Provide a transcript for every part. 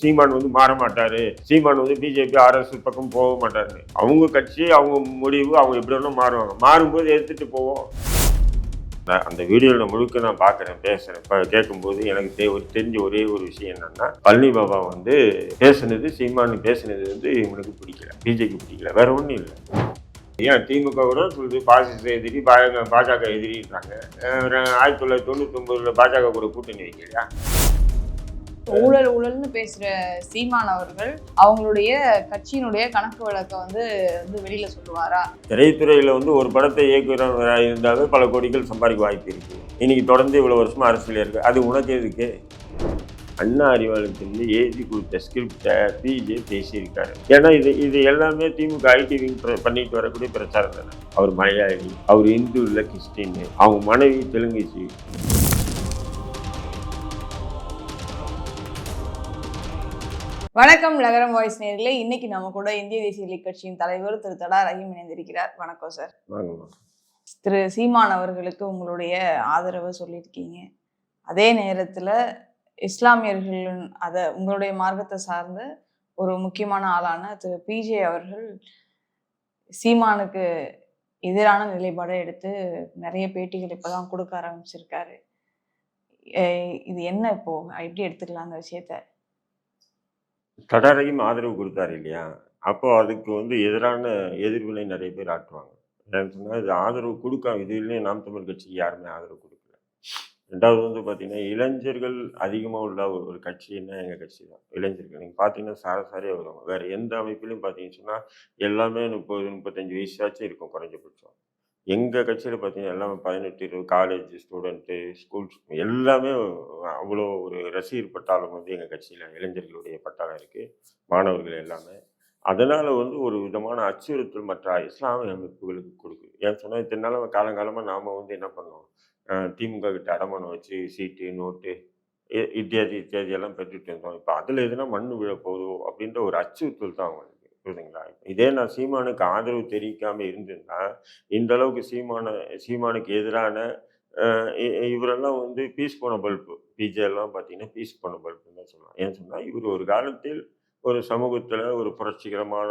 சீமான் மாற மாட்டாரு, சீமான் BJP RSS பக்கம் போக மாட்டாரு. அவங்க கட்சி, அவங்க முடிவு, அவங்க எப்படி வேணாலும் மாறுவாங்க. மாறும்போது எடுத்துட்டு போவோம். அந்த வீடியோவில் முழுக்க நான் பார்க்குறேன், பேசுகிறேன். இப்போ கேட்கும்போது எனக்கு தெரிஞ்ச ஒரே ஒரு விஷயம் என்னன்னா, பழனி பாபா பேசுனது, சீமானு பேசுனது இவனுக்கு பிடிக்கல, பிஜேபி பிடிக்கல, வேற ஒன்றும் இல்லை. ஏன் திமுக கூட சொல்லுது பாசிச எதிரி, பாஜக எதிரின்றாங்க. 1999 பாஜக கூட கூட்டணி வைக்கலையா? ஊழல் ஊழல்னு பேசுற சீமான் அவர்கள் அவங்களுடைய கட்சியினுடைய கணக்கு வழக்க வெளியில சொல்லுவாரா? திரைத்துறையில ஒரு படத்தை இயக்குகிறவராக இருந்தாவே பல கோடிகள் சம்பாதிக்க வாய்ப்பு இருக்கு. இன்னைக்கு தொடர்ந்து இவ்வளவு வருஷமா அரசியல் இருக்கு. அது உனக்கு எதுக்கு? அண்ணா அறிவாலயத்தில் ஏற்றி கொடுத்த ஸ்கிரிப்டை பிஜே பேசியிருக்காரு. ஏன்னா இது எல்லாமே திமுக ஐடி விங் பண்ணிட்டு வரக்கூடிய பிரச்சாரம் தானே. அவர் மலையாளி, அவர் இந்து இல்லை கிறிஸ்டின், அவங்க மனைவி தெலுங்குச்சி. வணக்கம் நகரம் வாய்ஸ் நேயர்களே. இன்னைக்கு நம்ம கூட இந்திய தேசிய லீக் கட்சியின் தலைவர் திரு தடா ரஹீம் இணைந்திருக்கிறார். வணக்கம் சார். திரு சீமான் அவர்களுக்கு உங்களுடைய ஆதரவு சொல்லியிருக்கீங்க. அதே நேரத்தில் இஸ்லாமியர்களின் உங்களுடைய மார்க்கத்தை சார்ந்த ஒரு முக்கியமான ஆளான திரு பிஜே அவர்கள் சீமானுக்கு எதிரான நிலைப்பாடை எடுத்து நிறைய பேட்டிகள் இப்போதான் கொடுக்க ஆரம்பிச்சிருக்காரு. இது என்ன இப்போ எப்படி எடுத்துக்கலாம் அந்த விஷயத்த? தடாரையும் ஆதரவு கொடுத்தாரு இல்லையா? அப்போ அதுக்கு எதிரான எதிர்வினை நிறைய பேர் ஆற்றுவாங்க. ஏன்னு சொன்னால் இது ஆதரவு கொடுக்காம இதுலேயும் நாம் தமிழ் கட்சிக்கு யாருமே ஆதரவு கொடுக்கல. ரெண்டாவது பார்த்தீங்கன்னா, இளைஞர்கள் அதிகமாக உள்ள ஒரு கட்சின்னா எங்கள் கட்சி தான். இளைஞர்கள் நீங்கள் பார்த்தீங்கன்னா சாரசாரியாக வருவாங்க. வேறு எந்த அமைப்பிலையும் பார்த்தீங்கன்னு சொன்னால் எல்லாமே 30-35 வயசாச்சும் இருக்கும் குறைஞ்சபட்சம். எங்கள் கட்சியில் பார்த்தீங்கன்னா எல்லாமே 18-20 காலேஜ் ஸ்டூடெண்ட்டு, ஸ்கூல்ஸ் எல்லாமே அவ்வளோ ஒரு ரசிகர் பட்டாளம் எங்கள் கட்சியில் இளைஞர்களுடைய பட்டாளம் இருக்குது, மாணவர்கள் எல்லாமே. அதனால் ஒரு விதமான அச்சுறுத்தல் மற்ற இஸ்லாமிய அமைப்புகளுக்கு கொடுக்குது. ஏன்னு சொன்னால் இத்தனை நாள் காலங்காலமாக நாம் என்ன பண்ணோம், திமுக கிட்ட அடமானம் வச்சு சீட்டு, நோட்டு, இத்தியாதி எல்லாம் பெற்றுட்டு இருந்தோம். இப்போ அதில் எதுனா மண் விழ போதோ அப்படின்ற ஒரு அச்சுறுத்தல் தான் அவங்களுக்கு. புரியுதுங்களா? இதே நான் சீமானுக்கு ஆதரவு தெரிவிக்காம இருந்திருந்தா இந்த அளவுக்கு சீமானுக்கு எதிரான இவரெல்லாம் பீஸ் போன பல்பு, பிஜே எல்லாம் பார்த்தீங்கன்னா பீஸ் போன பல்புன்னு தான் சொல்லலாம். ஏன்னு சொன்னால் இவர் ஒரு காலத்தில் ஒரு சமூகத்தில் ஒரு புரட்சிகரமான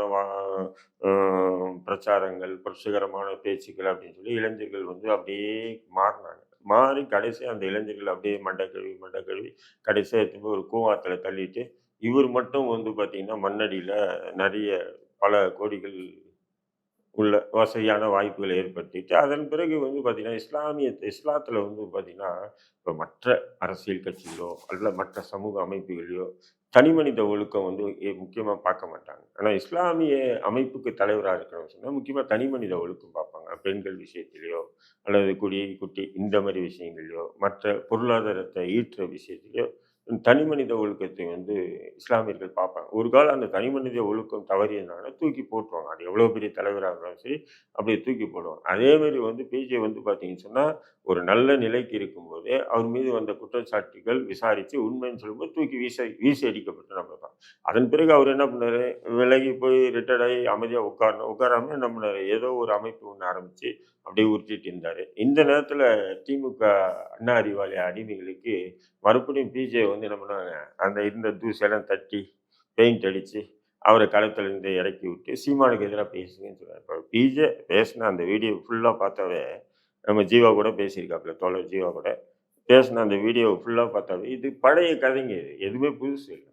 பிரச்சாரங்கள், புரட்சிகரமான பேச்சுக்கள் அப்படின்னு சொல்லி இளைஞர்கள் அப்படியே மாறினாங்க. மாறி கடைசியாக அந்த இளைஞர்கள் அப்படியே மண்டை கழுவி கடைசியாக எடுத்து ஒரு கூவாத்தில் தள்ளிட்டு இவர் மட்டும் பார்த்தீங்கன்னா மண்ணடியில் நிறைய பல கோடிகள் உள்ள வசதியான வாய்ப்புகளை ஏற்படுத்திட்டு அதன் பிறகு பார்த்தீங்கன்னா இஸ்லாத்தில் பார்த்தீங்கன்னா இப்போ மற்ற அரசியல் கட்சிகளோ அல்ல மற்ற சமூக அமைப்புகளையோ தனிமனித ஒழுக்கம் முக்கியமாக பார்க்க மாட்டாங்க. ஆனால் இஸ்லாமிய அமைப்புக்கு தலைவராக இருக்கிறவங்க சொன்னால் முக்கியமாக தனிமனித ஒழுக்கம் பார்ப்பாங்க. பெண்கள் விஷயத்திலையோ அல்லது குட்டி இந்த மாதிரி விஷயங்களையோ மற்ற பொருளாதாரத்தை ஈட்டுற விஷயத்திலையோ தனிமனித ஒழுக்கத்தை இஸ்லாமியர்கள் பார்ப்பாங்க. ஒரு காலம் அந்த தனிமனித ஒழுக்கம் தவறியதுனால தூக்கி போட்டுருவாங்க. அது எவ்வளோ பெரிய தலைவராக இருந்தாலும் சரி அப்படியே தூக்கி போடுவாங்க. அதேமாதிரி பிஜே பார்த்தீங்கன்னு சொன்னால் ஒரு நல்ல நிலைக்கு இருக்கும்போதே அவர் மீது வந்த குற்றச்சாட்டுகள் விசாரித்து உண்மைன்னு சொல்லும்போது தூக்கி வீசி அடிக்கப்பட்ட நம்ம தான். அதன் பிறகு அவர் என்ன பண்ணார், விலகி போய் ரிட்டையர்ட் ஆகி அமைதியாக உட்காராமல் என்ன பண்ணார், ஏதோ ஒரு அமைப்பு ஒன்று ஆரம்பித்து அப்படியே உருட்டிட்டு இருந்தார். இந்த நேரத்தில் திமுக அண்ணா அறிவாலய அடிமைகளுக்கு மறுபடியும் பிஜே என்ன பண்ணாங்க, அந்த இருந்த தூசெல்லாம் தட்டி பெயிண்ட் அடித்து அவரை களத்திலிருந்து இறக்கி விட்டு சீமானுக்கு எதிராக பேசுங்கன்னு சொன்னார். இப்போ பிஜே பேசின அந்த வீடியோ ஃபுல்லாக பார்த்தாவே, நம்ம ஜீவா கூட பேசியிருக்காப்புல, தோழர் ஜீவா கூட பேசின அந்த வீடியோ ஃபுல்லாக பார்த்தாவே இது பழைய கதைங்க, இது எதுவுமே புதுசு இல்லை.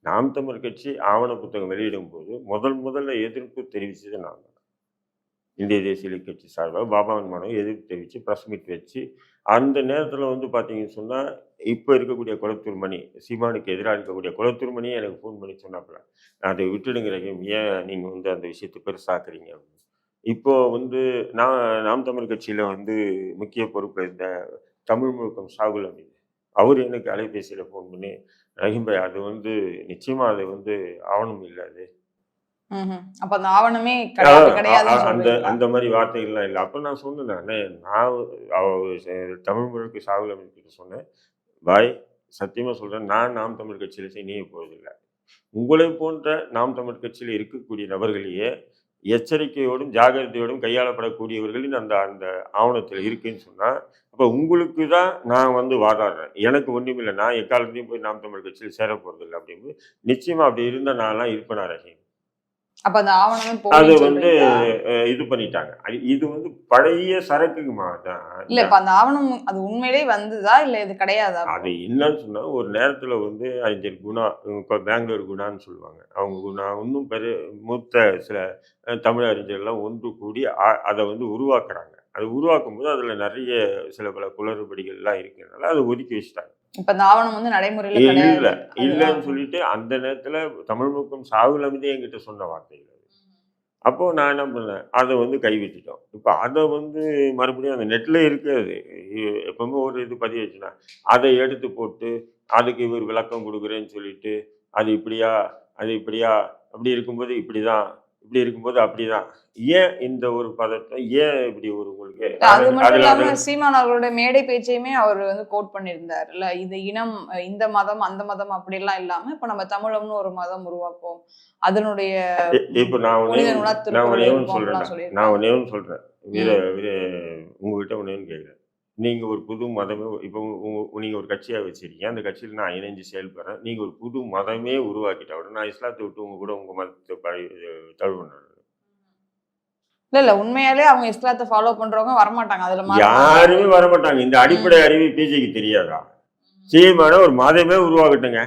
நாம் தமிழ் கட்சி ஆவண புத்தகம் வெளியிடும் போது முதல்ல எதிர்ப்பு தெரிவித்தது நான் தான். இந்திய தேசிய லீக் கட்சி சார்பாக பாபாவின் மனவை எதிர்ப்பு தெரிவித்து ப்ரெஸ் மீட் வச்சு அந்த நேரத்தில் பார்த்தீங்கன்னு சொன்னால் இப்போ இருக்கக்கூடிய குளத்தூர் மணி, சீமானுக்கு எதிராக இருக்கக்கூடிய குளத்தூர் மணியே எனக்கு ஃபோன் பண்ணி சொன்னாப்புல, அதை விட்டுடுங்கிற ஏன் நீங்கள் அந்த விஷயத்தை பெருசாக்குறீங்க அப்படின்னு. இப்போது நாம் தமிழ் கட்சியில் முக்கிய பொறுப்பில் இருந்த தமிழ் முழுக்கம் ஷாகுல் அமீது அவர் எனக்கு அலைபேசியில் ஃபோன் பண்ணி, ரஹீம் பாய் அது நிச்சயமாக அது ஆவணம் இல்லாது, அப்ப அந்த ஆவணமே அந்த மாதிரி வார்த்தைகள்லாம் இல்லை. அப்போ நான் சொன்னேன், நான் தமிழ் முழுக்க ஷாகுல் அமீது சொன்னேன், பாய் சத்தியமாக சொல்கிறேன், நான் நாம் தமிழ் கட்சியில் இணைய போவதில்லை. உங்களை போன்ற நாம் தமிழ் கட்சியில் இருக்கக்கூடிய நபர்களையே எச்சரிக்கையோடும் ஜாகிரதையோடும் கையாளப்படக்கூடியவர்களின் அந்த ஆவணத்தில் இருக்குன்னு சொன்னால் அப்போ உங்களுக்கு தான் நான் வந்து வாதாடுறேன், எனக்கு ஒன்றுமில்லை, நான் எக்காலத்தையும் போய் நாம் தமிழ் கட்சியில் சேர போகிறதில்லை அப்படின்னு. நிச்சயமா அப்படி இருந்த நான்லாம் இருப்பேனா ரஹீம்? அப்ப அந்த ஆவணமே அது போலின்னு வந்து சொல்றீங்களா? இது பண்ணிட்டாங்க. இது வந்து பழைய சரக்குமா தான். இல்ல இப்ப அந்த ஆவணம் அது உண்மையிலேயே வந்ததா இல்ல இது கிடையாதா அப்போ? அது என்னன்னு சொன்னா, ஒரு நேரத்துல வந்து அறிஞர் குணா, இப்ப பெங்களூர் குணான்னு சொல்லுவாங்க. அவங்க குணா இன்னும் மூத்த சில தமிழ் அறிஞர்கள்லாம் ஒன்று கூடி அத வந்து உருவாக்குறாங்க. அது உருவாக்கும்போது அதுல நெறைய சில பல குளறுபடிகள்லாம் இருக்கிறதுனால அத ஒதுக்கி வச்சுட்டாங்க. இப்ப அந்த ஆவணம் வந்து நடைமுறையில இல்ல, கிடையாது. இல்லன்னு சொல்லிட்டு அந்த நேரத்துல தமிழ் முக்கம் சாகுல் அமீதே என்கிட்ட சொன்ன வார்த்தைகள். அப்போ நான் என்ன பண்ணேன், அத வந்து கைவிட்டுட்டோம். இப்ப அத வந்து மறுபடியும் அந்த நெட்ல இருக்கு அது. எப்பவுமே ஒரு இது பதிவாச்சுன்னா, அத எடுத்து போட்டு, அதுக்கு இவர் விளக்கம் குடுக்குறேன்னு சொல்லிட்டு, அது இப்படியா? அது இப்படியா? அப்படி இருக்கும்போது இப்படிதான். இப்படி இருக்கும்போது அப்படிதான். ஏன் இந்த ஒரு பதட்டம்? ஏன் இப்படி ஒரு உங்களுக்கு? அது மட்டும் அதுல இல்லாம அதுல சீமான் அவர்களுடைய மேடை பேச்சையுமே அவர் வந்து கோட் பண்ணியிருந்தாருல்ல. இது இனம், இந்த மதம், அந்த மதம் அப்படிலாம் இல்லாம, இப்ப நம்ம தமிழம்னு ஒரு மதம் உருவாக்குவோம். அதனுடைய இப்ப நான் ஒண்ணே புனித நூலா நான் திருக்குறள் ஒண்ணே ஒண்ணு இருக்கும் சொல்றேன்டா. அப்படிலாம் நான் சொல்லியிருக்காங்க. ஒண்ணே ஒண்ணு சொல்றேன். வீர ம். வீர உங்ககிட்ட ஒண்ணே ஒண்ணு கேட்கிறேன். நீங்க ஒரு புது மதமே இப்போ நீங்க ஒரு கட்சியா வச்சிருக்கீங்க. அந்த கட்சியில நான் இணைஞ்சு செயல்படுறேன். நீங்க ஒரு புது மதமே உருவாக்கிட்டா கூட, நான் இஸ்லாத்த விட்டு உங்க கூட உங்க மதத்த தழுவுனேன். இல்ல உண்மையாலே அவங்க இஸ்லாத்த ஃபாலோ பண்றவங்க வரமாட்டாங்க. அதுல மாற மாட்டாங்க. யாருமே வரமாட்டாங்க. இந்த அடிப்படை ம். அறிவு பிஜேக்கு தெரியாதா? சீமானே ஒரு மதமே உருவாக்கட்டுங்க.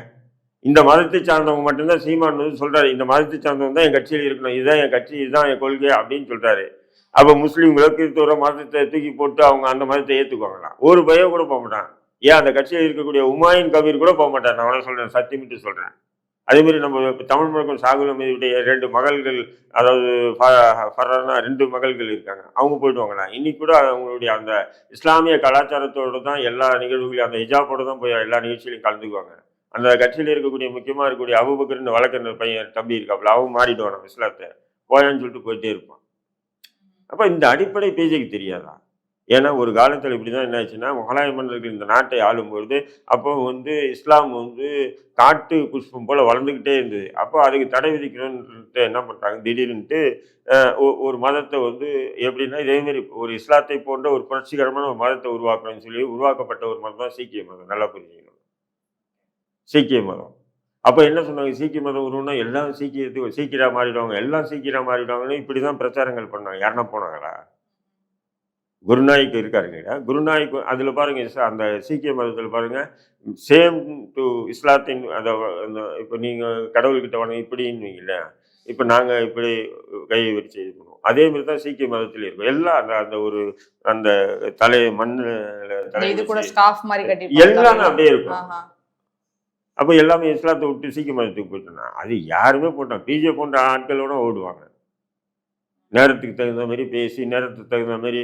இந்த மதத்தை சார்ந்தவங்க மட்டும் தான் சீமான் வந்து சொல்றாரு. இந்த மதத்தை சார்ந்தவங்க தான் என் கட்சியில இருக்கணும். இதுதான் என் கட்சி, இதுதான் என் கொள்கை அப்படின்னு சொல்றாரு. அப்ப முஸ்லீம்களோ, கிறிஸ்தவரோ மதத்தை தூக்கி போட்டு அவங்க அந்த மதத்தை ஏத்துக்குவாங்களா? ஒரு பையன் கூட போக மாட்டான். ஏன் அந்த கட்சியில இருக்கக்கூடிய உமாயின் கபீர் கூட போக மாட்டார். நான் உனக்கு சொல்றேன், சத்தியமிட்டு சொல்றேன். அதே மாதிரி நம்ம தமிழ் முழக்கம் சாகுல் அமீதுடைய 2 மகள்கள், அதாவது ஃபர்ரானா 2 மகள்கள் இருக்காங்க. அவங்க போயிடுவாங்களா? இன்னைக்கு கூட அவங்களுடைய அந்த இஸ்லாமிய கலாச்சாரத்தோட தான் எல்லா நிகழ்வுகளையும், அந்த ஹிஜாபோட தான் போய் எல்லா நிகழ்ச்சியிலும் கலந்துக்குவாங்க. அந்த கட்சியில இருக்கக்கூடிய முக்கியமா இருக்கக்கூடிய அபூபக்கர்ன்னு வளர்க்குற பையன் தம்பி இருக்காப்புல, அவன் மாறிடுவான் நம்ம இஸ்லாத்த. போயான்னு சொல்லிட்டு போயிட்டே இருப்பான். அப்ப இந்த அடிப்படை பிஜேக்கு தெரியாதா? ஏன்னா ஒரு காலத்துல இப்படிதான் என்ன ஆச்சுன்னா, முகலாய மன்னர்கள் இந்த நாட்டை ஆளும்பொழுது, அப்போ வந்து இஸ்லாம் வந்து காட்டு புஷ்பம் போல வளர்ந்துகிட்டே இருந்தது. அப்போ அதுக்கு தடை விதிக்கணும்ன்ட்டு என்ன பண்ட்டாங்க, திடீர்னுட்டு ஒரு மதத்த வந்து எப்படின்னா, இதே மாரி ஒரு இஸ்லாத்தை போன்ற ஒரு புரட்சிகரமான ஒரு மதத்த உருவாக்கணும்னு சொல்லி உருவாக்கப்பட்ட ஒரு மதம் தான் சீக்கிய மதம். நல்லா புரிஞ்சுக்கணும். சீக்கிய மதம். அப்ப என்ன சொன்னாங்க, சீக்கிய மதம் உருவானா எல்லாம் சீக்கியரா மாறிடுவாங்க, எல்லாம் சீக்கியரா மாறிடுவாங்கன்னு இப்படிதான் பிரச்சாரங்கள் பண்ணாங்க. யாருன்னா போனாங்களா? குருநானக் இருக்காரு இல்லையா? குருநானக் அதில பாருங்க, அந்த சீக்கிய மதத்தில பாருங்க, சேம் டு இஸ்லாத்தின் அந்த இப்ப நீங்க கடவுள்கிட்ட வாங்க இப்படின்னுவீங்கல்ல. இப்ப நாங்க இப்படி கையை விரிச்சு இது பண்ணுவோம். அதே மாரி தான் சீக்கிய மதத்திலயும் இருக்கும். எல்லாம் அந்த அந்த ஒரு அந்த மண்ணுல இந்த தலைய இது கூட வச்சு ஸ்கார்ஃப் மாரி கட்டிருப்பாங்க எல்லாமே தலையில. அப்படியே இருக்கும். ஆஹா. அப்ப எல்லாமே இஸ்லாத்த விட்டு சீக்கிய மதத்துக்கு போயிட்டோம்னா, அது யாருமே போட்டான். பிஜே போன்ற ஆட்களோட ஓடுவாங்க. நேரத்துக்கு தகுந்த மாரி பேசி, நேரத்துக்கு தகுந்த மாரி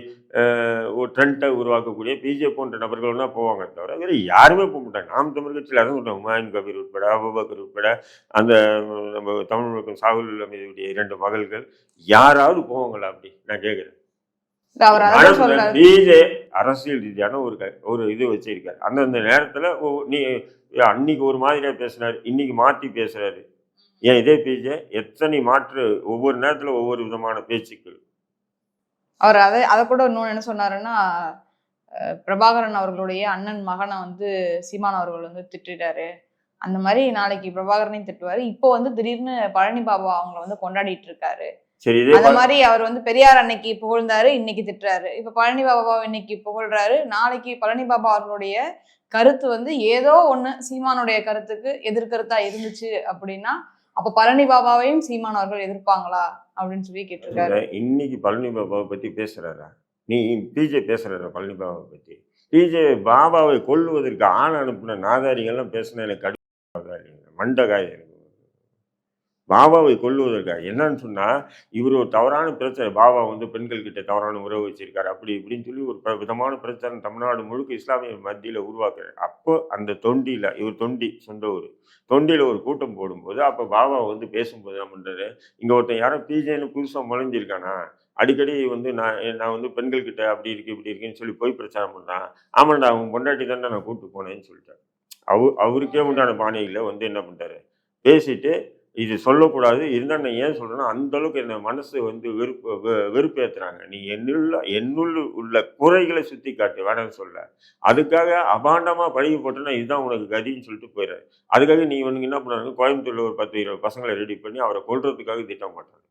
ஒரு ட்ரெண்ட்ட உருவாக்கக்கூடிய பிஜே போன்ற நபர்கள் தான் போவாங்க தவிர, வேற யாருமே போமாட்டாங்க. நாம் தமிழ் கட்சியில அதான் சொல்றேன். ஹுமாயூன் கபீர் உட்பட, அபூபக்கர் உட்பட, அந்த நம்ம தமிழ் முழக்கம் சாகுல் அமீதுடைய 2 மகள்கள் யாராவது போவாங்களா அப்படி? நான் கேட்கிறேன். இல்ல அவர் அதான் சொல்றாரு. பிஜே அரசியல் ரீதியான ஒரு இது வச்சிருக்காரு. அந்தந்த நேரத்துல நீ அன்னைக்கு ஒரு மாதிரியா பேசினாரு, இன்னைக்கு மாத்தி பேசுறாரு. ஏன் இதே பிஜே எத்தனை மாற்று ஒவ்வொரு நேரத்துல ஒவ்வொரு விதமான பேச்சுக்கள். அவர் அத கூட இன்னொன்னு என்ன சொன்னாருன்னா, பிரபாகரன் அவர்களுடைய அண்ணன் மகன வந்து சீமான் அவர்கள் வந்து திட்டிட்டாரு. அந்த மாரி நாளைக்கு பிரபாகரனையும் திட்டுவாரு. இப்போ வந்து திடீர்னு பழனி பாபா அவங்கள வந்து கொண்டாடிட்டு இருக்காரு. சரி இதே அந்த மாரி அவர் வந்து பெரியார் அன்னைக்கு புகழ்ந்தாரு, இன்னைக்கு திட்டுறாரு. இப்ப பழனி பாபாவ இன்னைக்கு புகழ்றாரு. நாளைக்கு பழனி பாபா அவர்களுடைய கருத்து வந்து ஏதோ ஒண்ணு சீமானுடைய கருத்துக்கு எதிர்கருத்தா இருந்துச்சு அப்படின்னா, அப்ப பழனி பாபாவையும் சீமான் அவர்கள் எதிர்ப்பாங்களா? அப்படின்னு சொல்லி கேட்டிருக்காரு. இன்னைக்கு பழனி பாபாவை பத்தி பேசுறாரா? நீ பிஜே பேசுறாரா பழனி பாபாவை பத்தி? பிஜே பாபாவை கொல்லுவதற்கு ஆள் அனுப்புன நாதாரிகள்லாம் பேசுனா எனக்கு மண்டை காயுது எனக்கு. பாபாவை கொல்லுவதற்காக என்னன்னு சொன்னா, இவர் ஒரு தவறான பிரச்சனை. பாபா வந்து பெண்கள் கிட்ட தவறான உறவு வச்சிருக்காரு. அப்படி இப்படின்னு சொல்லி ஒரு விதமான பிரச்சாரம் தமிழ்நாடு முழுக்க இஸ்லாமிய மத்தியில உருவாக்குறாரு. அப்போ அந்த தொண்டியில இவர் தொண்டி சொந்த ஊரு. தொண்டியில ஒரு கூட்டம் போடும்போது, அப்ப பாபா வந்து பேசும்போது என்ன பண்றாரு, இங்க ஒருத்தன் யாரோ பிஜேன்னு புதுசா நுழைஞ்சிருக்கானா? அடிக்கடி வந்து நான் வந்து பெண்கள் கிட்ட அப்படி இருக்கு, இப்படி இருக்குன்னு சொல்லி பொய் பிரச்சாரம் பண்றான். ஆமாண்டா, அவன் பொண்டாட்டி தான்டா நான் கூட்டு போனேன்னு சொல்லிட்டாரு. அவருக்கே உண்டான பாணியில வந்து என்ன பண்றாரு, பேசிட்டு இது சொல்லக்கூடாது. இருந்தால் நான் ஏன் சொல்கிறேன்னா, அந்தளவுக்கு என்ன மனசு வந்து வெறுப்பேற்றுறாங்க. நீ என்னுள் உள்ள குறைகளை சுட்டி காட்டு, வேணாம்னு சொல்ல. அதுக்காக அபாண்டமாக பழகி போட்டோன்னா இதுதான் உனக்கு கதின்னு சொல்லிட்டு போயிடுறாரு. அதுக்காக நீ இவனுக்கு என்ன பண்ணுறாங்க, கோயம்புத்தூரில் ஒரு 10, 20 பசங்களை ரெடி பண்ணி அவரை கொல்றதுக்காக திட்டம் பண்ணுறாங்க.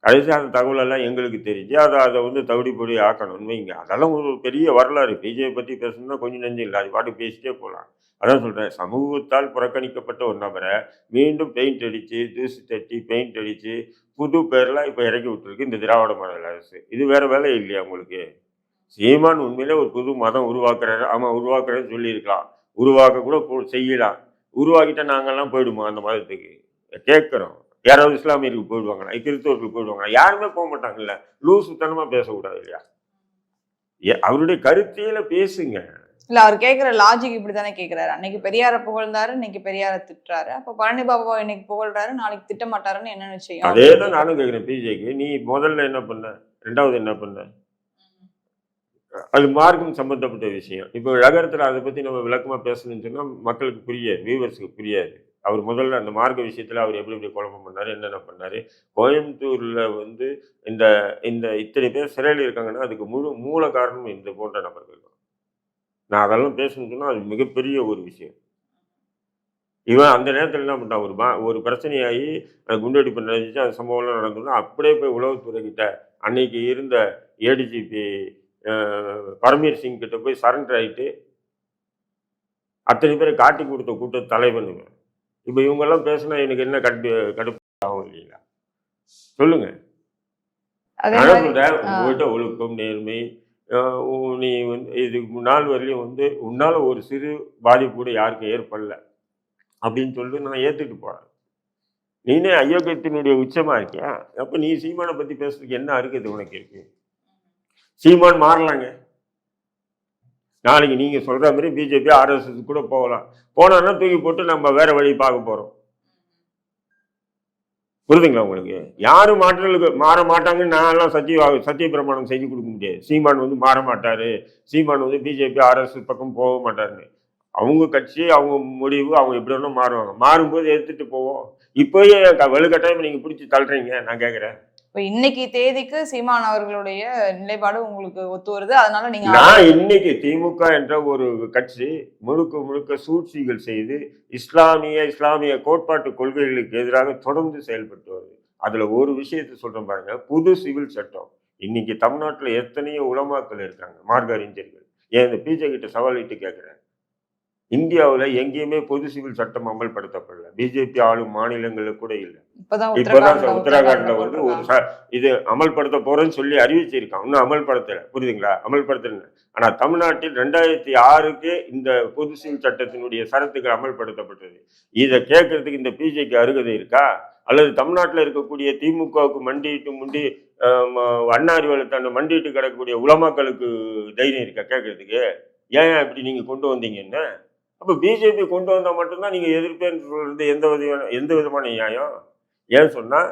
கடைசி அந்த தகவலெல்லாம் எங்களுக்கு தெரிஞ்சு அதை வந்து தவிடுபொடி ஆக்கணும்னு வைங்க. அதெல்லாம் ஒரு பெரிய வரலாறு. பிஜேபி பற்றி பேசணும்னா கொஞ்சம் நெஞ்சம் இல்லை, அது பாட்டு பேசிட்டே போகலாம். அதான் சொல்கிறேன், சமூகத்தால் புறக்கணிக்கப்பட்ட ஒரு நபரை மீண்டும் பெயிண்ட் அடித்து, தூசி தட்டி பெயிண்ட் அடித்து, புது பேர்லாம் இப்போ இறக்கி விட்டுருக்கு இந்த திராவிட மாடல் அரசு. இது வேற வேலை இல்லையா உங்களுக்கு? சீமான் உண்மையிலே ஒரு புது மதம் உருவாக்குறாரு. ஆமாம், உருவாக்குறேன்னு சொல்லியிருக்கலாம். உருவாக்க கூட செய்யலாம். உருவாக்கிட்டா நாங்கள்லாம் போயிடுமா அந்த மதத்துக்கு? கேட்குறோம். யாராவது இஸ்லாமியருக்கு போயிடுவாங்களா, கிறிஸ்தவருக்கு போயிடுவாங்களா? யாருமே போக மாட்டாங்கல்ல. லூசுத்தனமா பேசக்கூடாது இல்லையா? அவருடைய கருத்தியில பேசுங்க. இல்ல அவர் கேட்கிற லாஜிக் இப்படித்தானே கேட்கிறாரு. அன்னைக்கு பெரியார புகழ்ந்தாரு, இன்னைக்கு பெரியார திட்டுறாரு. அப்ப பழனி பாபா இன்னைக்கு புகழ்றாரு, நாளைக்கு திட்ட மாட்டாருன்னு என்ன நிச்சயம்? அதே தான் நானும் கேட்கிறேன் பிஜேக்கு. நீ முதல்ல என்ன பண்ண, ரெண்டாவது என்ன பண்ண? அது மார்க்கம் சம்பந்தப்பட்ட விஷயம். இப்போ நகரத்தில் அதை பற்றி நம்ம விளக்கமாக பேசணும்னு சொன்னால் மக்களுக்கு புரியாது, வியூவர்ஸுக்கு புரியாது. அவர் முதல்ல அந்த மார்க்க விஷயத்தில் அவர் எப்படி எப்படி குழப்பம் பண்ணார், என்னென்ன பண்ணார். கோயம்புத்தூரில் வந்து இந்த இந்த இத்தனை பேர் சிறையில் இருக்காங்கன்னா அதுக்கு மூல காரணம் இந்த போன்ற நபர்கள் தான். நான் அதெல்லாம் பேசணும்னு சொன்னால் அது மிகப்பெரிய ஒரு விஷயம். இவன் அந்த நேரத்தில் என்ன பண்ணான், ஒரு பிரச்சனையாகி குண்டடிப்பு நடந்துச்சு, அந்த சம்பவம்லாம் நடந்ததுன்னா அப்படியே போய் உளவுத்துறைக்கிட்ட அன்னைக்கு இருந்த ஏடிஜிபி பரமீர் சிங் கிட்ட போய் சரண்டர் ஆகிட்டு அத்தனை பேரை காட்டி கொடுத்த கூட்ட தலைவனுங்க. இப்போ இவங்கெல்லாம் பேசினா எனக்கு என்ன கடுப்பு ஆகும் இல்லைங்களா? சொல்லுங்க. உங்கள்கிட்ட ஒழுக்கம், நேர்மை, நீ வந்து இதுக்கு நாள் வரையிலும் வந்து உன்னால ஒரு சிறு பாதிப்பு கூட யாருக்கும் ஏற்படல அப்படின்னு சொல்லிட்டு நான் ஏற்றுட்டு போறேன். நீனே அயோக்கியத்தினுடைய உச்சமா இருக்கியா? அப்போ நீ சீமானை பற்றி பேசுறதுக்கு என்ன இருக்குது உனக்கு இருக்கு? சீமான் மாறலாங்க. நாளைக்கு நீங்க சொல்ற மாதிரி பிஜேபி ஆர்எஸ்எஸ் கூட போகலாம். போனா தூக்கி போட்டு நம்ம வேற வழி பார்க்க போறோம். புரியுதுங்களா உங்களுக்கு? யாரும் மாற மாட்டாங்கன்னு நான் எல்லாம் சத்திய பிரமாணம் செஞ்சு கொடுக்க முடியாது. சீமான் வந்து மாற மாட்டாரு, சீமான் வந்து பிஜேபி ஆர்எஸ்எஸ் பக்கம் போக மாட்டாருன்னு. அவங்க கட்சி, அவங்க முடிவு, அவங்க எப்படி வேணும் மாறுவாங்க. மாறும்போது எடுத்துட்டு போவோம். இப்போயே வலுக்கட்டாயம் நீங்க பிடிச்சி தள்ளுறீங்க. நான் கேட்குறேன், இப்போ இன்னைக்கு தேதிக்கு சீமான் அவர்களுடைய நிலைப்பாடு உங்களுக்கு ஒத்து வருது. அதனால நீங்க நான் இன்னைக்கு திமுக என்ற ஒரு கட்சி முழுக்க சூழ்ச்சிகள் செய்து இஸ்லாமிய கோட்பாட்டு கொள்கைகளுக்கு எதிராக தொடர்ந்து செயல்பட்டு வருது. அதுல ஒரு விஷயத்தை சொல்றேன் பாருங்க, புது சிவில் சட்டம். இன்னைக்கு தமிழ்நாட்டுல எத்தனையோ உலமாக்கள் இருக்காங்க, மார்க்க அறிஞர்கள். ஏன் இந்த பிஜே கிட்ட சவாலிட்டு கேட்கிறேன், இந்தியாவில் எங்கேயுமே பொது சிவில் சட்டம் அமல்படுத்தப்படல. பிஜேபி ஆளும் மாநிலங்களில் கூட இல்லை. இப்பதான் உத்தரகாண்ட்ல வந்து ஒரு இது அமல்படுத்த போறேன்னு சொல்லி அறிவிச்சிருக்கான். இன்னும் அமல்படுத்தல. புரியுதுங்களா? அமல்படுத்தல. ஆனா தமிழ்நாட்டில் 2006 இந்த பொது சிவில் சட்டத்தினுடைய சரத்துகள் அமல்படுத்தப்பட்டது. இதை கேட்கறதுக்கு இந்த பிஜேக்கு அருகதை இருக்கா? அல்லது தமிழ்நாட்டில் இருக்கக்கூடிய திமுகவுக்கு முண்டி அண்ணா அறிவாளத்தாண்ட மண்டிட்டு கிடக்கக்கூடிய உலமாக்களுக்கு தைரியம் இருக்கா கேட்கறதுக்கு? ஏன் இப்படி நீங்க கொண்டு வந்தீங்கன்னு? அப்போ பிஜேபி கொண்டு வந்தால் மட்டும்தான் நீங்கள் எதிர்ப்பேன்னு சொல்றது எந்த விதமான நியாயம்? ஏன்னு சொன்னால்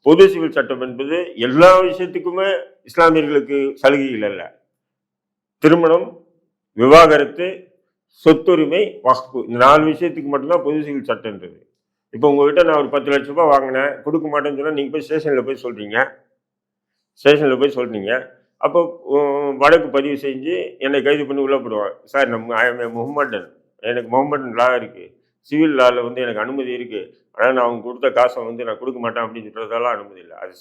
பொது சிவில் சட்டம் என்பது எல்லா விஷயத்துக்குமே இஸ்லாமியர்களுக்கு சலுகைகள் அல்ல. திருமணம், விவாகரத்து, சொத்துரிமை, வக்ஃபு, இந்த 4 விஷயத்துக்கு மட்டும்தான் பொது சிவில் சட்டம்ன்றது. இப்போ உங்ககிட்ட நான் ஒரு 10 லட்ச ரூபாய் வாங்கினேன், கொடுக்க மாட்டேன்னு சொன்னால் நீங்கள் போய் ஸ்டேஷனில் போய் சொல்கிறீங்க. அப்போ வழக்கு பதிவு செஞ்சு என்னை கைது பண்ணி உள்ள போடுவாங்க. சார், முகமடன், எனக்கு முகமடன் லா இருக்குது, சிவில் லாவில் வந்து எனக்கு அனுமதி இருக்குது, ஆனால் நான் அவங்க கொடுத்த காசை வந்து நான் கொடுக்க மாட்டேன் அப்படின்னு சொல்கிறதெல்லாம் அனுமதி இல்லை. அது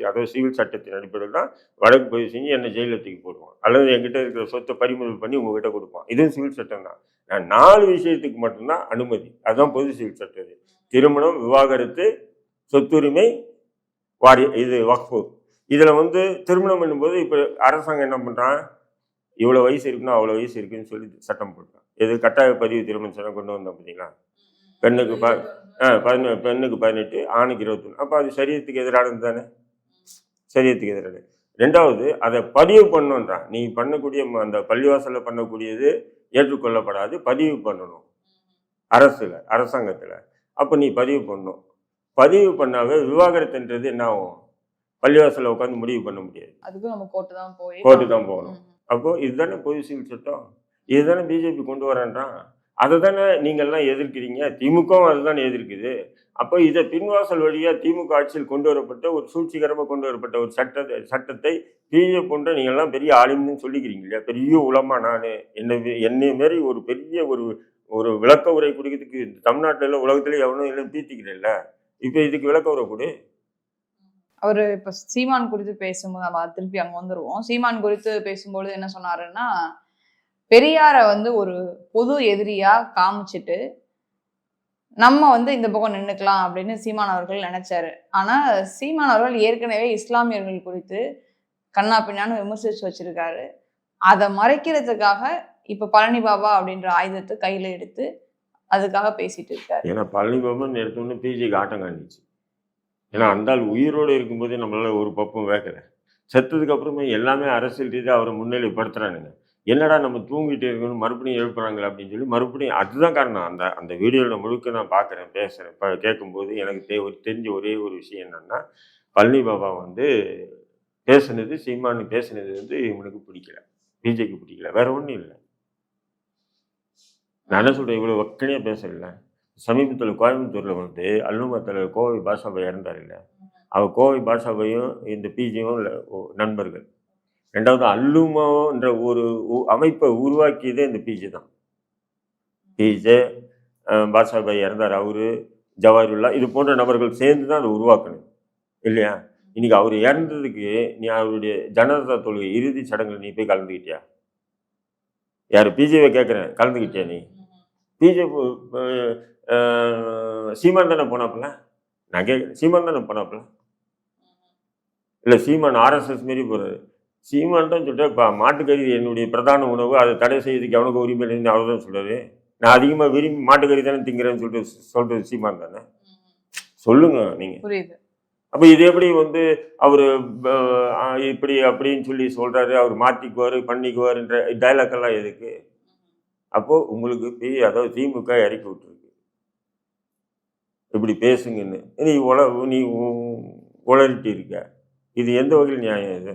அதாவது சிவில் சட்டத்தின் அடிப்படையில் தான் வழக்கு பதிவு செஞ்சு என்னை ஜெயிலில் தூக்கி போடுவான், அல்லது என்கிட்ட இருக்கிற சொத்தை பறிமுதல் பண்ணி உங்ககிட்ட கொடுப்பான். இதுவும் சிவில் சட்டம் தான். நான் 4 விஷயத்துக்கு மட்டும்தான் அனுமதி. அதுதான் பொது சிவில் சட்டம். திருமணம், விவாகரத்து, சொத்துரிமை, இது வக்ஃபு. இதில் வந்து திருமணம் பண்ணும்போது இப்போ அரசாங்கம் என்ன பண்ணுறான், இவ்வளோ வயசு இருக்குன்னா அவ்வளோ வயசு இருக்குன்னு சொல்லி சட்டம் போட்டான். எது கட்டாய பதிவு திருமணம் சட்டம் கொண்டு வந்தோம் பார்த்தீங்களா? பெண்ணுக்கு 18, ஆணுக்கு 21. அப்போ அது சரியத்துக்கு எதிரானது தானே? சரியத்துக்கு எதிரானது. 2வது, அதை பதிவு பண்ணணுன்றான். நீ பண்ணக்கூடிய அந்த பள்ளிவாசலில் பண்ணக்கூடியது ஏற்றுக்கொள்ளப்படாது, பதிவு பண்ணணும் அரசாங்கத்தில். அப்போ நீ பதிவு பண்ணணும். பதிவு பண்ணாவே விவாகரத்துன்றது என்ன ஆகும்? பள்ளிவாசலில் உட்காந்து முடிவு பண்ண முடியாது, அதுக்கு நம்ம கோர்ட்டு தான் போகணும். அப்போ இதுதானே பொது சிவில் சட்டம், இதுதானே பிஜேபி கொண்டு வரேன்றான். அதை தானே நீங்கள்லாம் எதிர்க்கிறீங்க. திமுகவும் அதுதானே எதிர்க்குது. அப்போ இதை பின்வாசல் வழியா திமுக ஆட்சியில் கொண்டு வரப்பட்ட ஒரு சூழ்ச்சிகரமாக கொண்டு வரப்பட்ட ஒரு சட்டத்தை பிஜே போன்ற நீங்கள்லாம் பெரிய ஆளுமைன்னு சொல்லிக்கிறீங்க இல்லையா? பெரிய உலமா நான் என்னை மாரி ஒரு பெரிய ஒரு விளக்க உரை கொடுக்கிறதுக்கு தமிழ்நாட்டில் உலகத்திலே எவனும் இல்லை பீத்திக்கிறேன்ல. இப்போ இதுக்கு விளக்க உரை கொடு. அவரு இப்ப சீமான் குறித்து பேசும்போது நம்ம திருப்பி அங்க வந்துருவோம். சீமான் குறித்து பேசும்போது என்ன சொன்னாருன்னா, பெரியார வந்து ஒரு பொது எதிரியா காமிச்சிட்டு நம்ம வந்து இந்த பக்கம் நின்னுக்கலாம் அப்படின்னு சீமான் அவர்கள் நினைச்சாரு. ஆனா சீமான் அவர்கள் ஏற்கனவே இஸ்லாமியர்கள் குறித்து கண்ணா பின்னான்னு விமர்சிச்சு வச்சிருக்காரு. அதை மறைக்கிறதுக்காக இப்ப பழனி பாபா அப்படின்ற ஆயுதத்தை கையில எடுத்து அதுக்காக பேசிட்டு இருக்காரு. ஏன்னா பழனி பாபான்னு எடுத்தோன்னு பிஜேக்கு ஆட்டம் காணிச்சு. ஏன்னா அந்த ஆள் உயிரோடு இருக்கும்போதே நம்மளால ஒரு பப்பும் வேக்கல. செத்ததுக்கு அப்புறமே எல்லாமே அரசியல் ரீதியாக அவரை முன்னிலைப்படுத்துறானுங்க. என்னடா நம்ம தூங்கிட்டு இருக்கணும் மறுபடியும் எழுப்புறாங்களே அப்படின்னு சொல்லி மறுபடியும் அதுதான் காரணம். அந்த வீடியோவில் முழுக்க நான் பார்க்குறேன், பேசுகிறேன். இப்போ கேட்கும்போது எனக்கு தெரிஞ்ச ஒரே ஒரு விஷயம் என்னன்னா, பழனி பாபா வந்து பேசுனது, சீமானு பேசுனது வந்து இவனுக்கு பிடிக்கல, பிஜேக்கு பிடிக்கல, வேற ஒன்றும் இல்லை. நான் என்ன சொல்கிறேன், இவ்வளோ வக்கனையாக பேசல. சமீபத்தில் கோயம்புத்தூரில் வந்து அல்லுமா தலைவர் கோவை பாஷாபாய் இறந்தார் இல்லை, அவர் கோவை பாஷாபாயும் இந்த பிஜேயும் நண்பர்கள். ரெண்டாவது அல்லுமான்ற ஒரு அமைப்பை உருவாக்கியதே இந்த பிஜே தான். பிஜே, பாஷாபாய் இறந்தார், அவரு, ஜவாஹிருல்லா, இது போன்ற நபர்கள் சேர்ந்து தான் அதை உருவாக்கணும் இல்லையா? இன்னைக்கு அவர் இறந்ததுக்கு நீ அவருடைய ஜனதா தொழுகை இறுதி சடங்குல நீ போய் கலந்துக்கிட்டியா? யார் பிஜேவை கேட்குறேன், கலந்துக்கிட்டியா நீ? பிஜே சீமான் தானே போனாப்புல? நான் கேட்குறேன், சீமான் தானே போனாப்புல? இல்லை சீமான் ஆர்எஸ்எஸ் மாரி போகிறாரு. சீமான் தான் சொல்லிட்டு இப்போ மாட்டுக்கறி என்னுடைய பிரதான உணவு, அதை தடை செய்யறதுக்கு அவனுக்கு உரிமை இல்லைன்னு அவர் தான் சொல்கிறாரு. நான் அதிகமாக விரும்பி மாட்டுக்கறி தானே திங்கிறேன்னு சொல்கிறது சீமான் தானே? சொல்லுங்க நீங்கள். புரியுது. அப்போ இது எப்படி வந்து அவர் இப்படி அப்படின்னு சொல்லி சொல்கிறாரு, அவர் மாற்றிக்குவார் பண்ணிக்குவார்ன்ற டைலாக்கெல்லாம் எதுக்கு? அப்போது உங்களுக்கு அதாவது திமுக இறக்கி விட்டுருக்கு இப்படி பேசுங்கன்னு. நீ உளறிட்டு இருக்க. இது எந்த வகையில் நியாயம்? இது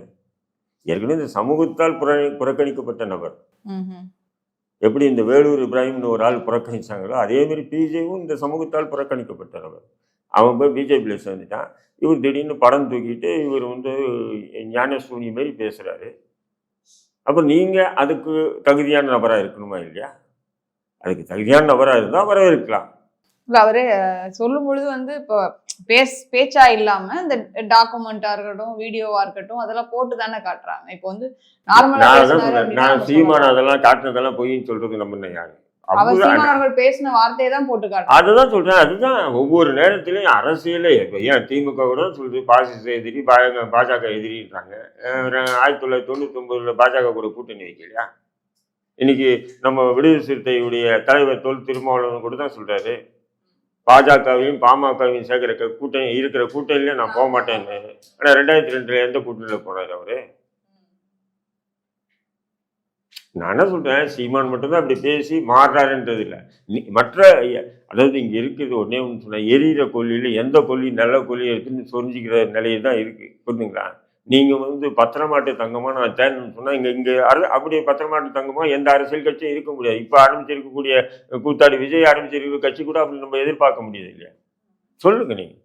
ஏற்கனவே இந்த சமூகத்தால் புறக்கணிக்கப்பட்ட நபர். எப்படி இந்த வேலூர் இப்ராஹிம்னு ஒரு ஆள் புறக்கணிச்சாங்களோ அதே மாதிரி பிஜேவும் இந்த சமூகத்தால் புறக்கணிக்கப்பட்ட நபர். அவன் போய் பிஜேபியில் சேர்ந்துட்டான். இவர் திடீர்னு படம் தூக்கிட்டு இவர் வந்து ஞானசூனி மாதிரி பேசுகிறாரு. அப்போ நீங்கள் அதுக்கு தகுதியான நபராக இருக்கணுமா இல்லையா? அதுக்கு தகுதியான நபராக இருந்தால் வரவேற்கலாம். அவரு சொல்லும் பொழுது வந்து இப்போ பேச்சா இல்லாம இந்த டாக்குமெண்டா இருக்கட்டும், வீடியோவா இருக்கட்டும், அதெல்லாம் போட்டு தானே காட்டுறாங்க. இப்போ வந்து நான் சீமான் அதெல்லாம் காட்டுனதெல்லாம் பொய்ன்னு சொல்றது நம்ம யாரு? அவர்கள் பேசின வார்த்தையை தான் போட்டு காட்டுறாங்க. அதுதான் சொல்றேன். அதுதான் ஒவ்வொரு நேரத்திலையும் அரசியலே. இப்போ ஏன் திமுக கூட சொல்லுது பாசிச எதிரி, பாஜக எதிரின்றாங்க. 1999 பாஜக கூட கூட்டணி வைக்கலையா? இன்னைக்கு நம்ம விடுதலை சிறுத்தையுடைய தலைவர் தொல் திருமாவளவன் கூட தான் சொல்றாரு, பாஜகவையும் பாமகவையும் சேர்க்கிற கூட்டணி இருக்கிற கூட்டணியில நான் போக மாட்டேன்னு. ஆனால் 2002 எந்த கூட்டணியில் போனார் அவரு? நான் என்ன சொல்றேன், சீமான் மட்டும்தான் அப்படி பேசி மாறுறாருன்றது இல்லை. மற்ற அதாவது இங்கே இருக்கிறது ஒன்னே ஒன்று சொன்னால், எரியிற கொல்லியில் எந்த கொல்லி நல்ல கொல்லியை எடுத்துன்னு சொரிஞ்சிக்கிற நிலையில் தான் இருக்குது. புரிஞ்சுங்களா? நீங்கள் வந்து பத்திரமாட்டு தங்கமாக நான் தேர்ன்னு சொன்னால் இங்கே அப்படியே பத்திரமாட்டு தங்கமாக எந்த அரசியல் கட்சியும் இருக்க முடியாது. இப்போ ஆரம்பிச்சிருக்கக்கூடிய கூத்தாடி விஜய் ஆரம்பிச்சிருக்கிற கட்சி கூட அப்படி நம்ம எதிர்பார்க்க முடியாது இல்லையா? சொல்லுங்க நீங்கள்.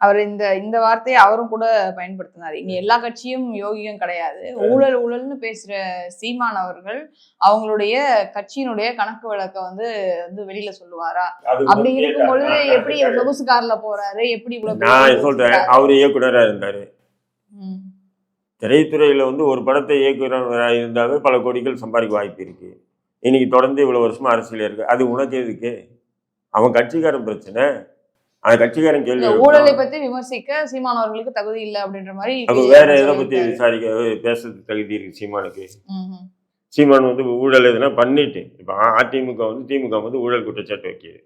அவர் இந்த வார்த்தையை அவரும் கூட பயன்படுத்தினார். இங்க எல்லா கட்சியும் யோகியும் கிடையாது. ஊழல்னு பேசுற சீமான் அவர்கள் அவங்களுடைய கட்சியினுடைய கணக்கு வழக்க வந்து வெளியில சொல்லுவாரா? அப்படி இருக்கும் பொழுது எப்படி சொகுசு கார்ல போறாரு? எப்படி நான் சொல்றேன், அவரு இயக்குனரா இருந்தாரு. திரைத்துறையில வந்து ஒரு படத்தை இயக்குனராக இருந்தாவே பல கோடிகள் சம்பாதிக்க வாய்ப்பு இருக்கு. இன்னைக்கு தொடர்ந்து இவ்வளவு வருஷமா அரசியல் இருக்கு. அது உனக்கு எதுக்கு? அவன் கட்சிக்காரன் பிரச்சனை. அந்த கட்சிக்காரன் கேள்வி ஊழலை பத்தி விமர்சிக்க சீமான் அவர்களுக்கு தகுதி இல்லை அப்படின்ற மாதிரி. அப்ப வேற எதை பத்தி விசாரிக்க பேசுறதுக்கு தகுதி இருக்கு சீமானுக்கு? சீமான் வந்து ஊழல் எதுனா பண்ணிட்டு இப்ப அதிமுக வந்து திமுக வந்து ஊழல் குற்றச்சாட்டு வைக்கிது,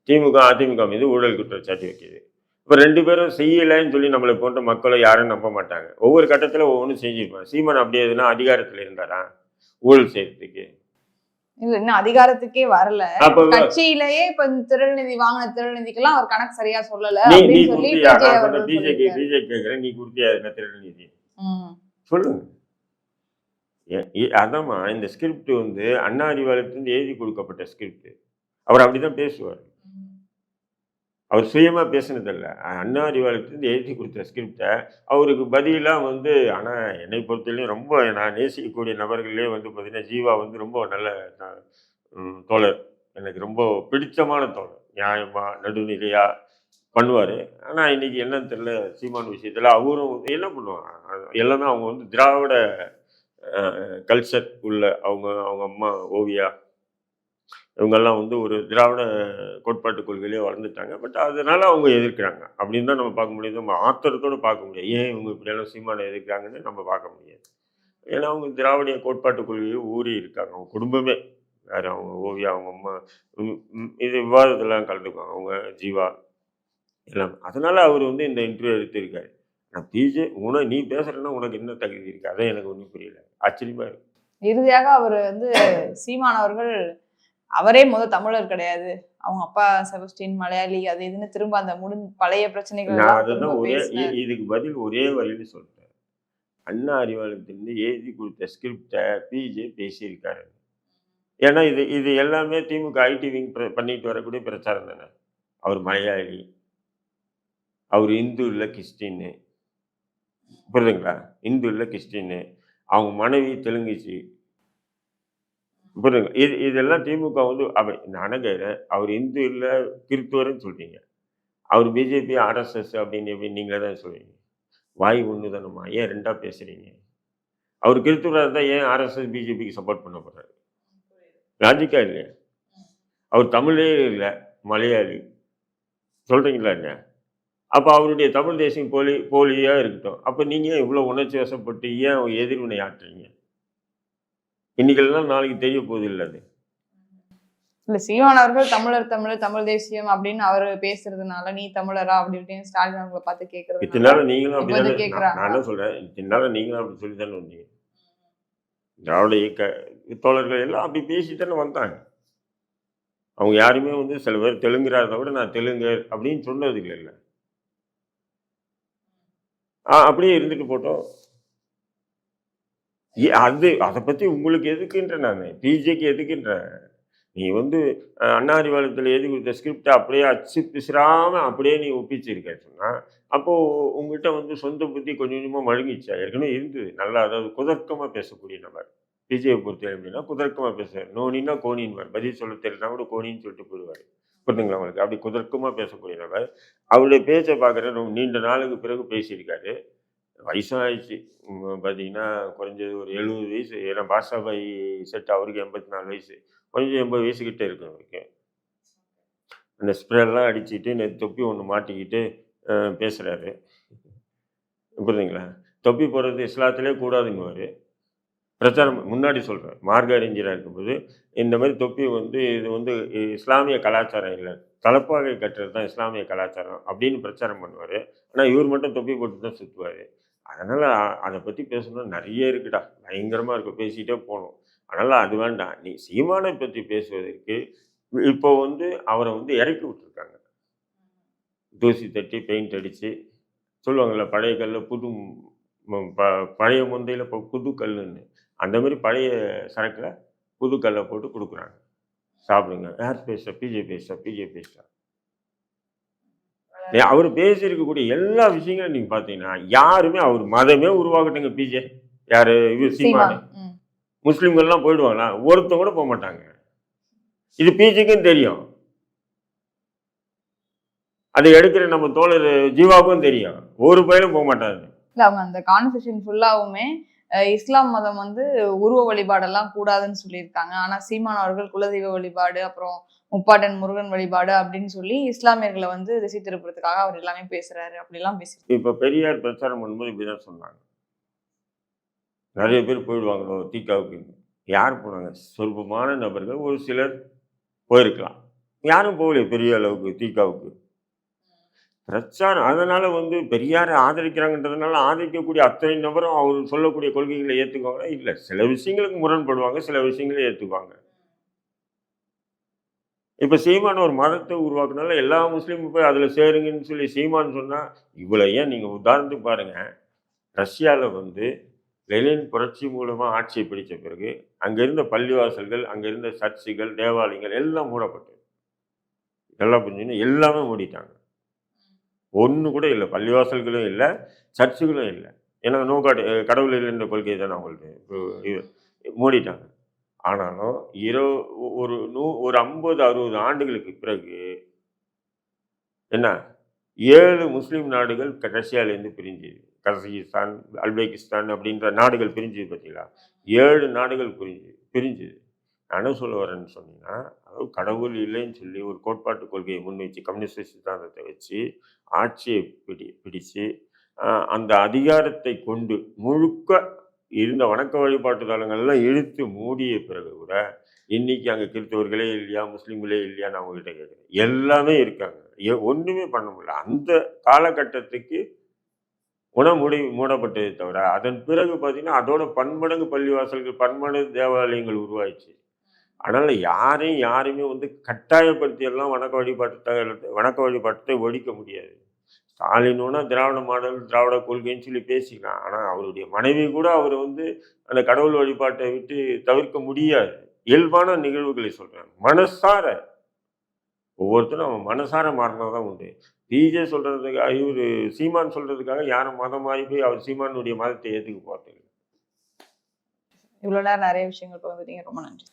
திமுக அதிமுக மீது ஊழல் குற்றச்சாட்டு வைக்கிது. இப்ப 2 பேரும் செய்யலைன்னு சொல்லி நம்மளை போன்ற மக்களை யாரும் நம்ப மாட்டாங்க. ஒவ்வொரு கட்டத்துல ஒவ்வொன்றும் செஞ்சிருப்பாங்க. சீமான் அப்படி எதுனா அதிகாரத்துல இருந்தாரா ஊழல் செய்யறதுக்கு? இல்ல, இன்னும் அதிகாரத்துக்கே வரல. கட்சியிலேயே இப்ப திருநிதி வாங்கின திருநிதிக்கெல்லாம் அவர் கணக்கு சரியா சொல்லல. நீ குடுத்தியா திருநிதி? சொல்லுங்க. அதாம்மா இந்த ஸ்கிரிப்ட் வந்து அண்ணா அறிவாலயத்திலிருந்து எழுதி கொடுக்கப்பட்ட ஸ்கிரிப்ட். அவர் அப்படிதான் பேசுவார். அவர் சுயமா பேசினதில்ல. அண்ணா அறிவாலயத்திலிருந்து எழுதி கொடுத்த ஸ்கிரிப்ட அவருக்கு பதிலா வந்து ஆனா என்னை பொறுத்தவரையிலும் ரொம்ப நான் நேசிக்கக்கூடிய நபர்கள்லயே வந்து பார்த்தீங்கன்னா, ஜீவா வந்து ரொம்ப நல்ல அ தோழர். எனக்கு ரொம்ப பிடிச்சமான தோழர். நியாயமா, நடுநிலையா பண்ணுவாரு. ஆனா இன்னைக்கு என்னன்னு தெரியல, சீமான் விஷயத்துல அவரும் என்ன பண்ணுவாங்க, எல்லாமே அவங்க வந்து திராவிட அ கல்ச்சர் உள்ள அவங்க அவங்க அம்மா ஓவியா இவங்கெல்லாம் வந்து ஒரு திராவிட கோட்பாட்டு கொள்கையிலேயே வளர்ந்துட்டாங்க. பட் அதனால அவங்க எதிர்க்கிறாங்க. அப்படின்னு தான் நம்ம பார்க்க முடியுது. நம்ம ஆத்திரத்தோட பார்க்க முடியாது. ஏன் இவங்க இப்படியெல்லாம் சீமானை எதிர்க்கிறாங்கன்னு நம்ம பார்க்க முடியாது. ஏன்னா அவங்க திராவிட கோட்பாட்டு கொள்கையை ஊறி இருக்காங்க. அவங்க குடும்பமே. யாரு அவங்க ஓவியா, அவங்க அம்மா இது விவாதத்தெல்லாம் கலந்துக்குவாங்க. அவங்க ஜீவா எல்லாம். அதனால அவர் வந்து இந்த இன்டர்வியூ எடுத்திருக்காரு. நான் நீ பேசுறேன்னா உனக்கு என்ன தகுதி இருக்கு? அதான் எனக்கு ஒண்ணும் புரியல. ஆச்சரியமா இருக்கு. இறுதியாக அவர் வந்து சீமான் அவர்கள் அவரே தமிழர் கிடையாது. அவங்க அப்பா செபஸ்டின் மலையாளி அது இதுன்னு திரும்ப அந்த பழைய பிரச்சனைகள் நான் எல்லாம் அதுதான் திரும்ப ஒரே பேசினார். இதுக்கு பதில் ஒரே வழியில சொல்றேன். அண்ணா அறிவாலயத்திலிருந்து எழுதி கொடுத்த ஸ்கிரிப்ட பிஜே பேசியிருக்காரு. ஏன்னா இது இது எல்லாமே திமுக ஐடி விங் பண்ணிட்டு வரக்கூடிய பிரச்சாரம் தானே. அவர் மலையாளி, அவர் இந்து இல்ல கிறிஸ்டின்னு. புரியுதுங்களா? இந்து இல்ல கிறிஸ்டின்னு. அவங்க மனைவி தெலுங்குச்சி. புரியுதுங்களா? இதெல்லாம் திமுக வந்து நானே கேட்கிறேன். அவர் இந்து இல்ல கிறிஸ்துவர்ன்னு சொல்றீங்க. அவர் பிஜேபி, ஆர்எஸ்எஸ் அப்படின்னு எப்படி நீங்களே தான் சொல்றீங்க. வாய் ஒண்ணு தானம்மா. ஏன் 2ஆ பேசுறீங்க? அவர் கிறிஸ்துவரா இருந்தா ஏன் ஆர்எஸ்எஸ், பிஜேபிக்கு சப்போர்ட் பண்ண போறாரு? லாஜிக்கா இல்லையா? அவர் தமிழே இல்ல, மலையாளி. சொல்றீங்களா இல்லையா? அப்ப அவருடைய தமிழ் தேசியம் போலியா இருக்கட்டும். அப்ப நீங்க ஏன் இவ்வளவு உணர்ச்சி வசப்பட்டு ஏன் எதிர்வினை ஆற்றுறீங்க? இன்னைக்கெல்லாம் நாளைக்கு தெரிய போகுது இல்ல அது. இல்ல சீமான் அவர்கள் தமிழ் தேசியம் அப்படின்னு அவரு பேசுறதுனால நீ தமிழரா அப்படி இப்படின்னு ஸ்டாலின் அவர்களை பார்த்து கேட்கறது. இத்தனை நாள் நீங்களும் அப்படிதானே கேட்கறாங்க. நான் என்ன சொல்றேன், இத்தனை நாள் நீங்களும் அப்படி சொல்லி தானே வந்தீங்க. திராவிட இயக்க தோழர்கள் எல்லாம் அப்படி பேசி தானே வந்தாங்க. அவங்க யாருமே வந்து சில பேர் தெலுங்கரா இருந்தா கூட நான் தெலுங்கர் அப்படின்னு சொன்னது இல்லைல்ல. அப்படியே இருந்துட்டு போட்டோம். அதை பத்தி உங்களுக்கு எதுக்குன்றேன் நான். பிஜேக்கு எதுக்குன்றேன். நீ வந்து அண்ணா அறிவாலயத்தில் எழுதி கொடுத்த ஸ்கிரிப்டை அப்படியே அச்சு பிசிறாம அப்படியே நீ ஒப்பிச்சிருக்க சொன்னா, அப்போ உங்ககிட்ட வந்து சொந்த புத்தி கொஞ்சம் கொஞ்சமா மழுங்கிச்சா? ஏற்கனவே இருந்தது. நல்லா அதாவது குதர்க்கமா பேசக்கூடிய நபர். விஜயை பொறுத்தவரை எப்படின்னா குதர்க்கமா பேசுவார். நோனின்னா கோணின்வார். பதில் சொல்ல தெரியலனா கூட கோணின்னு சொல்லிட்டு போயிடுவார். புரியுதுங்களா உங்களுக்கு? அப்படி குதர்க்கமா பேசக்கூடிய நபர். அவருடைய பேச்சை பார்க்குற ரொம்ப நீண்ட நாளுக்கு பிறகு பேசியிருக்காரு. வயசும் ஆயிடுச்சு. பார்த்தீங்கன்னா குறைஞ்சது ஒரு 70 வயசு. ஏன்னா பாஷாபாய் செட் அவருக்கு 84 வயசு. கொஞ்சம் 80 வயசு கிட்ட இருக்கும் அவருக்கு. அந்த ஸ்ப்ரேலாம் அடிச்சுட்டு நேற்று தொப்பி ஒன்று மாட்டிக்கிட்டு பேசுகிறாரு. புரியுதுங்களா? தொப்பி போடுறது இஸ்லாத்திலே கூடாதுங்குவார். பிரச்சாரம் முன்னாடி சொல்கிறேன். மார்க்க அறிஞராக இருக்கும்போது இந்த மாதிரி தொப்பி வந்து இது வந்து இஸ்லாமிய கலாச்சாரம் இல்லை, தலப்பாகை கட்டுறது தான் இஸ்லாமிய கலாச்சாரம் அப்படின்னு பிரச்சாரம் பண்ணுவார். ஆனால் இவர் மட்டும் தொப்பி போட்டு தான் சுற்றுவார். அதனால் அதை பற்றி பேசணும்னா நிறைய இருக்குடா, பயங்கரமாக இருக்கும், பேசிகிட்டே போகணும். அதனால் அது வேண்டாம். நீ சீமானை பற்றி பேசுவதற்கு இப்போ வந்து அவரை வந்து இறக்கி விட்டுருக்காங்க. தூசி தட்டி பெயிண்ட் அடித்து சொல்லுவாங்கள்ல, பழைய கல்ல புது பழைய முந்தையில் இப்போ புது கல்லுன்னு, அந்த மாதிரி பழைய சரக்கில் புது கல்லை போட்டு கொடுக்குறாங்க. சாப்பிடுங்க. யார் பேசுகிறா? பிஜே பேசுகிறா, பிஜே பேசுகிறா. அவர் பேசியிருக்கக்கூடிய எல்லா விஷயங்களும் நீங்க பாத்தீங்கன்னா யாருமே அவர் மதமே உருவாக்கட்டுங்க. பிஜே யாரு இவர் சீமானு முஸ்லிம்கள்லாம் போயிடுவாங்களா? ஒருத்தம் கூட போக மாட்டாங்க. இது பிஜேக்கும் தெரியும். அதை எடுக்கிற நம்ம தோழர் ஜீவாவுக்கும் தெரியும். ஒரு பயிலும் போக மாட்டாங்க. அவங்க அந்த கான்வர்சேஷன் ஃபுல்லாவுமே இஸ்லாம் மதம் வந்து உருவ வழிபாடெல்லாம் கூடாதுன்னு சொல்லியிருக்காங்க. ஆனா சீமான் அவர்கள் குலதெய்வ வழிபாடு, அப்புறம் முப்பாட்டன் முருகன் வழிபாடு அப்படின்னு சொல்லி இஸ்லாமியர்களை வந்து திசை திருப்புறதுக்காக அவர் எல்லாமே பேசுறாரு. அப்படிலாம் பேசுறாரு. இப்ப பெரியார் பிரச்சாரம் பண்ணும்போது இப்படிதான் சொன்னாங்க. நிறைய பேர் போயிடுவாங்களோ தீக்காவுக்கு. யார் போனாங்க? சொற்பமான நபர்கள், ஒரு சிலர் போயிருக்கலாம். யாரும் போகலையே பெரிய அளவுக்கு தீக்காவுக்கு. பிரச்சாரம் அதனால வந்து பெரியாரை ஆதரிக்கிறாங்கன்றதுனால ஆதரிக்கக்கூடிய அத்தனை நபரும் அவர் சொல்லக்கூடிய கொள்கைகளை ஏற்றுக்குவாங்க இல்லை. சில விஷயங்களுக்கு முரண்படுவாங்க, சில விஷயங்களே ஏற்றுக்குவாங்க. இப்போ சீமான் ஒரு மதத்தை உருவாக்குனால எல்லா முஸ்லீமும் போய் அதில் சேருங்கன்னு சொல்லி சீமான் சொன்னால் இவ்வளோ ஏன் நீங்கள் உதாரணத்துக்கு பாருங்கள். ரஷ்யாவில் வந்து லெனின் புரட்சி மூலமா ஆட்சியை பிடிச்ச பிறகு அங்க இருந்த பள்ளிவாசல்கள், அங்க இருந்த சர்ச்சுகள், தேவாலயங்கள் எல்லாம் மூடப்பட்டது. நல்லா புரிஞ்சுக்கணும், எல்லாமே மூடிட்டாங்க. ஒண்ணு கூட இல்லை, பள்ளிவாசல்களும் இல்லை, சர்ச்சுகளும் இல்லை. ஏன்னா கடவுள் இல்லைன்ற கொள்கை தானே அவங்களுக்கு. மூடிட்டாங்க. ஆனாலும் ஒரு 50-60 ஆண்டுகளுக்கு பிறகு என்ன 7 முஸ்லீம் நாடுகள் ரஷ்யாவிலேருந்து பிரிஞ்சுது. கசகிஸ்தான், அல்பேகிஸ்தான் அப்படின்ற நாடுகள் பிரிஞ்சுது பார்த்தீங்களா? 7 நாடுகள் பிரிஞ்சுது. நான் என்ன சொல்ல வரேன்னு சொன்னீங்கன்னா, அதாவது கடவுள் இல்லைன்னு சொல்லி ஒரு கோட்பாட்டு கொள்கையை முன் வச்சு, கம்யூனிஸ்ட் சித்தாந்தத்தை வச்சு ஆட்சியை பிடிச்சு அந்த அதிகாரத்தை கொண்டு முழுக்க இருந்த வணக்க வழிபாட்டு தலங்கள்லாம் இழுத்து மூடிய பிறகு கூட இன்னைக்கு அங்கே கிறிஸ்தவர்களே இல்லையா, முஸ்லீம்களே இல்லையான்னு அவங்க கிட்ட கேட்குறேன். எல்லாமே இருக்காங்க. ஒன்றுமே பண்ண முடியல. அந்த காலகட்டத்துக்கு மூடப்பட்டதை தவிர அதன் பிறகு பார்த்தீங்கன்னா அதோட பன்மடங்கு பள்ளிவாசல்கள், பன்மடங்கு தேவாலயங்கள் உருவாயிடுச்சு. அதனால யாரையுமே கட்டாயப்படுத்தி எல்லாம் வணக்க வழிபாட்டத்தை ஒழிக்க முடியாது. ஸ்டாலினோனா திராவிட மாடல், திராவிட கொள்கைன்னு சொல்லி பேசிக்கலாம். ஆனால் அவருடைய மனைவி கூட அவர் அந்த கடவுள் வழிபாட்டை விட்டு தவிர்க்க முடியாது. இயல்பான நிகழ்வுகளை சொல்றேன். மனசார ஒவ்வொருத்தரும் அவன் மனசார மாறினதான் உண்டு. பிஜே சொல்றதுக்காக, இவர் சீமான் சொல்றதுக்காக யாரும் மதம் மாறி போய் அவர் சீமானுடைய மதத்தை ஏற்றுக்க போறது. இவ்வளோ நேரம் நிறைய விஷயங்கள் பகிர்ந்தீங்க. ரொம்ப நன்றி.